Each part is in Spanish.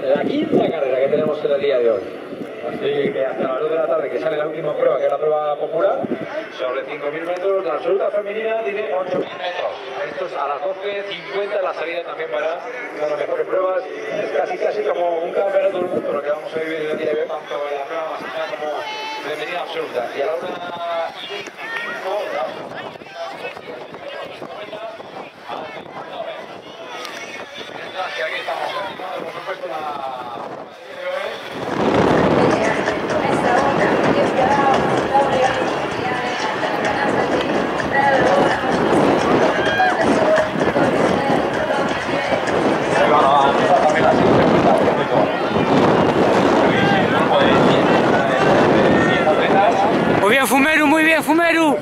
La quinta carrera que tenemos en el día de hoy. Así que hasta las 2 de la tarde, que sale la última prueba, que es la prueba popular, sobre 5.000 metros, la absoluta femenina tiene 8.000 metros. Esto es a las 12:50 la salida también para las mejores pruebas. Es casi como un campeonato del mundo lo que vamos a vivir el día de hoy, tanto en la prueba masculina como femenina absoluta. Y a la 1:25, la que aquí estamos continuando, por supuesto, la Muy bien, Fumeru, muy bien, Fumeru.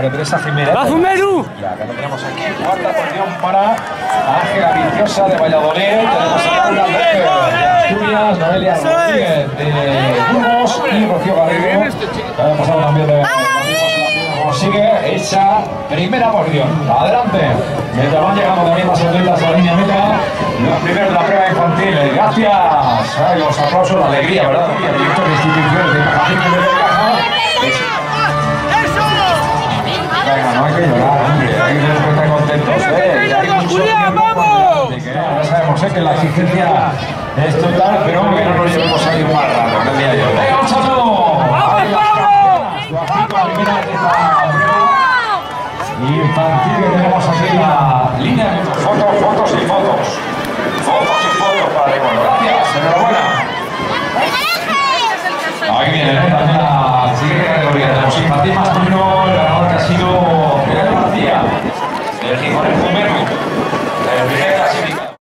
María Teresa Jiménez. ¡Va, Fumeru! Ya, que lo tenemos aquí. Cuarta posición para Ángela Viciosa de Valladolid. Tenemos a Laura López de Asturias, Noelia Rodríguez de Burgos y Rocío Garrido. Hemos pasado también de consigue esa primera posición. Adelante. Mientras van llegando también las atletas a la línea meta, los primeros de la prueba infantil. Gracias. Ay, los aplausos, la alegría, ¿verdad? El director de instituciones de Caja de Caja. Venga, no hay que llorar, hombre, hay que estar contentos, Julián, vamos! Ya sabemos que la exigencia es total, pero que no nos llevemos ahí un mal rato, el día de hoy. ¡Venga, un saludo! ¡Vamos, Pablo! Infantil que tenemos aquí en la línea de fotos y fotos. Fotos y fotos para el Gracias,